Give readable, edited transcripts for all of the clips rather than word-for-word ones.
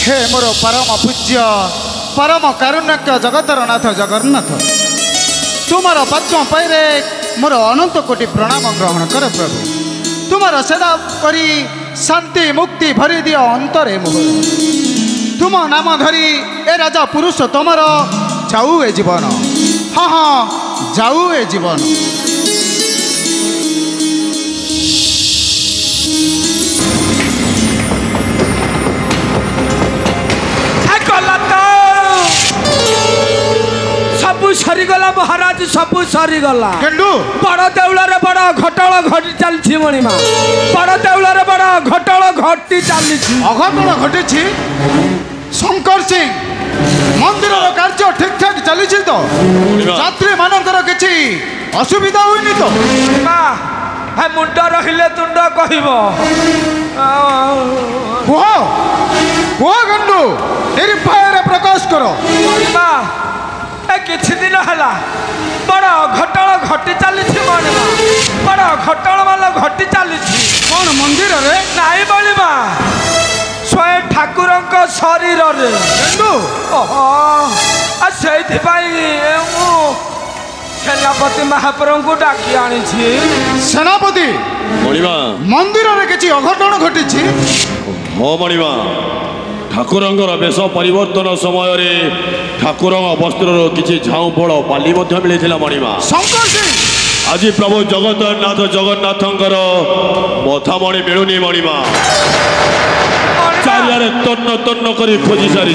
हे मोर परम पूज्य परम कारुण्यक जगतर नाथ जगन्नाथ तुमार पद्म पैरे मोर अनंत कोटि प्रणाम ग्रहण कर प्रभु तुमार सेवा करी शांति मुक्ति भरी दियो अंतरे मोहर तुम नाम धरी ए राजा पुरुष तुमर जाऊ ए जीवन हाँ हाँ जाऊ ए जीवन सबू सरीगला महाराज सबू सरीगला बड़ देउल बड़ घटल घटी चलती मणिमा बड़ देउल बड़ घटल घटी चली अघटन घटी शंकर सिंह मंदिर कार्य ठीक ठाक चली तो यात्री मानकर किसी असुविधा हुई तो मुंड रहिले तुंड कह कुह कुह गंडू निरुपाय प्रकाश करो किछि दिन है बड़ घटल घटी चली मणिमा बड़ घटल वाला घटी चली कौन मंदिर रे नाई बलिमा स्वयं ठाकुर शरीर सेनापति महाप्रभु को डाकी आनी सेनापति मंदिर रे किछि अघटन घटी हो मणिमा ठाकुरंगर वेश परिवर्तन समय ठाकुर वस्त्र किसी झाऊ फल बाली मिलता मणिमा आज प्रभु जगन्नाथ जगन्नाथंकर मथामणि मिलूनी मणिमा चारियारे तन्न तन्न करी खोजी सारी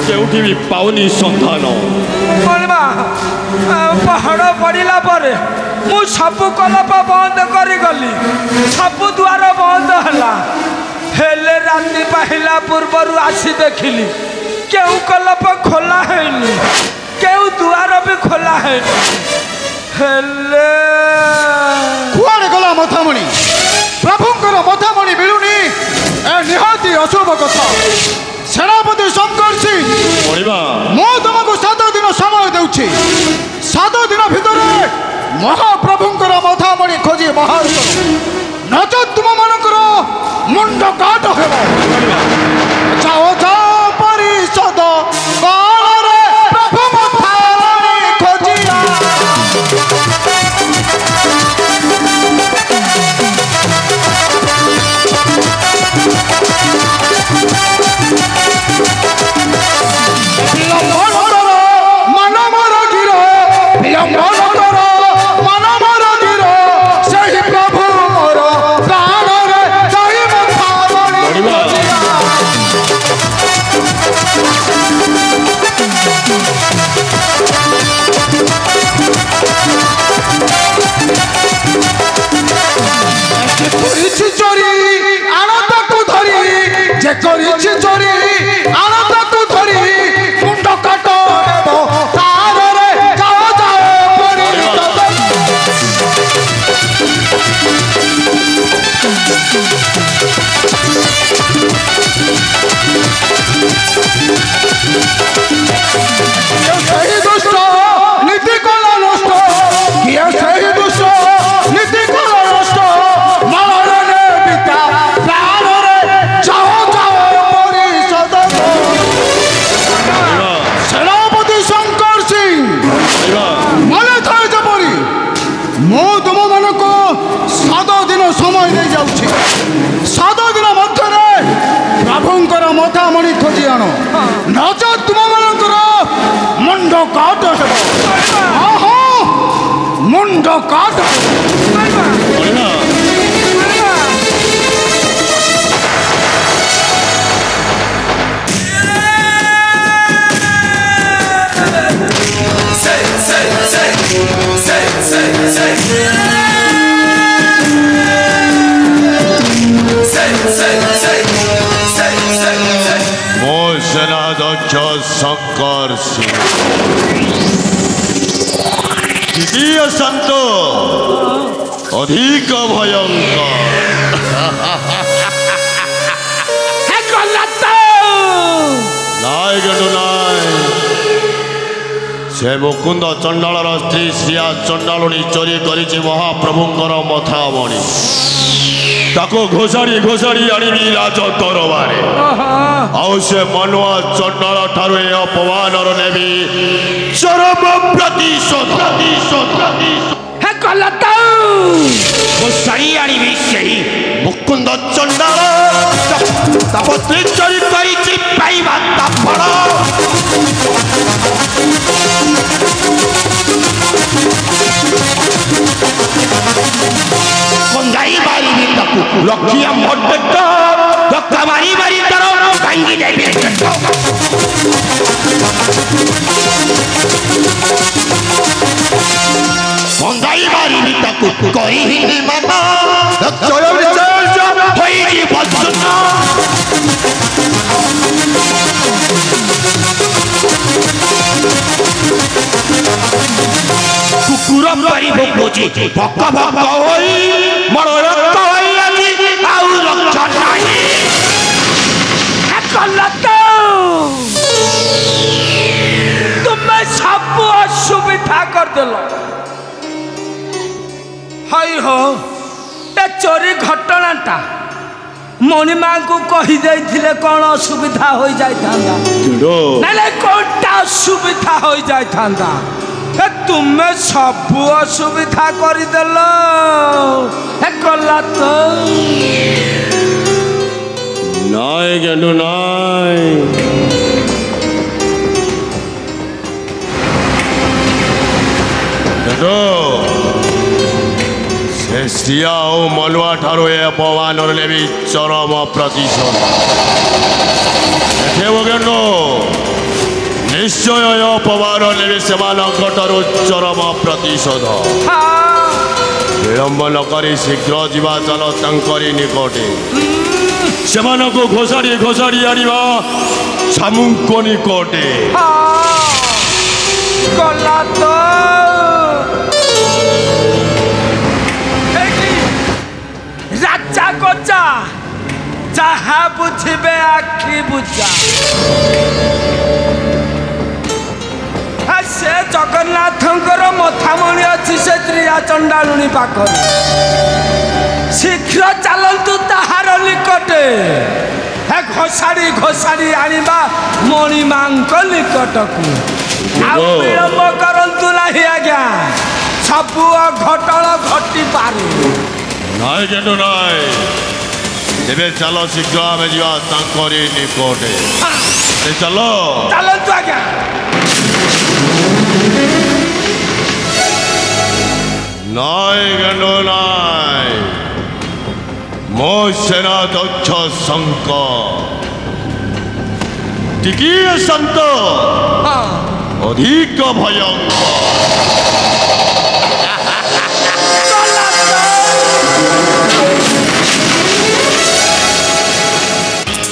केउठी भी पाउनी संधान मणिमा पहाड़ पड़िला पर मु सब कलप बंद करी गली सब द्वार बंद हेले राति पहला पूर्वर आसी देखिली केउ कलप खोला हैनी केउ द्वार भी खोला हैनी हेले कुआड़े गला मथामणि प्रभुंकर मथामणि मिलुनी ए निहाती अशुभ कथा सेनापति शंकर सिंह मु तुमको 7 दिन समय देउछि 7 दिन भितर महाप्रभुंकर मथामणि खोजी बाहर करो नच तुम मानकर मुंड काट हेब जाओ जाओ परिषद काल रे प्रभु मथामणि खोजिया मुंड काट मो सेनाध्यक्ष शंकर सिंह द्वितीय संत अधिक भयंकर नाय गंडू नाय से मुकुंद चंडालर स्त्री श्रिया चंडालुणी चोरी करिछि महाप्रभुंकर मथामणि ତାକୁ ଘୋଷାଡ଼ି ଘୋଷାଡ଼ି ଆଣିବି ରାଜ ଦରବାରେ ଆଉ ସେ ମନୁଆ ଚଣ୍ଡାଳ ଠାରୁ ଏ ଅପମାନର ନେବି ଚରମ ପ୍ରତିଶୋଧ ହେ କଲା ତ ଘୋଷାଡ଼ି ଆଣିବି ସେହି ମୁକୁନ୍ଦ ଚଣ୍ଡାଳ ତାପତ୍ରୀ ଚୋରି କରିଛି ପାଇବା ତା ଫଳ କନ୍ଦାଇ ମାରିବି ତାକୁ ଲକ୍ଷ୍ମୀ ମର୍ଦ୍ଦଟ ଧକ୍କା ମାରି ମାରି ତାର ଭାଙ୍ଗି ଦେବି କନ୍ଦାଇ ମାରିବି ତାକୁ କହିନି ମାମା ହୋଇଯିବ ଶୂନ କୁକୁର ପରି ଭୋକୁଛି ଭକ ଭକ ହୋଇ ମୋର ରକ୍ତ ହୋଇ ଆଜି ଆଉ ରକ୍ତ ନାହିଁ କଲା ତ ତୁମେ ସବୁ ଅସୁବିଧା କରିଦେଲ ହାଇ ହୋ ଏ ଚୋରି ଘଟଣାଟା ମଣିମାଙ୍କୁ କହିଦେଇଥିଲେ କ'ଣ ଅସୁବିଧା ହୋଇଯାଇଥାନ୍ତା ନାଇଁ କ'ଣଟା ଅସୁବିଧା ହୋଇଯାଇଥାନ୍ତା ଏ ତୁମେ ସବୁ ଅସୁବିଧା କରିଦେଲ ଏ କଲା ତ ନାଇଁ ଗେଣ୍ଡୁ ନାଇଁ ସେ ଶ୍ରିୟା ଓ ମଲୁଆ ଠାରୁ ଏ ଅପମାନର ନେବି ଚରମ ପ୍ରତିଶୋଧ ଦେଖିବ ଗେଣ୍ଡୁ ନିଶ୍ଚୟ ଏ ଅପମାନ ନେବି ସେମାନଙ୍କ ଠାରୁ ଚରମ ପ୍ରତିଶୋଧ ବିଳମ୍ବ ନ କରି ଶୀଘ୍ର ଯିବା ଚାଲ ତାଙ୍କରି ନିକଟେ ସେମାନଙ୍କୁ ଘୋଷାଡ଼ି ଘୋଷାଡ଼ି ଆଣିବା ଛାମୁଙ୍କ ନିକଟେ କଲା ତ ରାଜା କଚା ଯାହା ବୁଝିବେ ଆଖି ବୁଝା ସେ ଜଗନ୍ନାଥଙ୍କର ମଥାମଣି ଅଛି ସେ ତ୍ରିୟା ଚଣ୍ଡାଳୁଣୀ ପାଖରେ ଶୀଘ୍ର ଚାଲନ୍ତୁ ତାହାର ନିକଟେ ହେ ଘୋଷାଡ଼ି ଘୋଷାଡ଼ି ଆଣିବା ମଣିମାଙ୍କ ନିକଟକୁ ଆଉ ବିଳମ୍ବ କରନ୍ତୁ ନାହିଁ ଆଜ୍ଞା ସବୁ ଅଘଟଣ ଘଟିପାରେ ନାଇଁ ଗେଣ୍ଡୁ ନାଇଁ ଏବେ ଚାଲ ଶୀଘ୍ର ଆମେ ଯିବା ତାଙ୍କରି ନିକଟେ ଚାଲ ଚାଲନ୍ତୁ ଆଜ୍ଞା ନାଇଁ ଗେଣ୍ଡୁ ନାଇଁ ମୋ ସେନାଧ୍ୟକ୍ଷ ଶଙ୍କ ଟିକିଏ ଶାନ୍ତ ଅଧିକ ଭୟଙ୍କର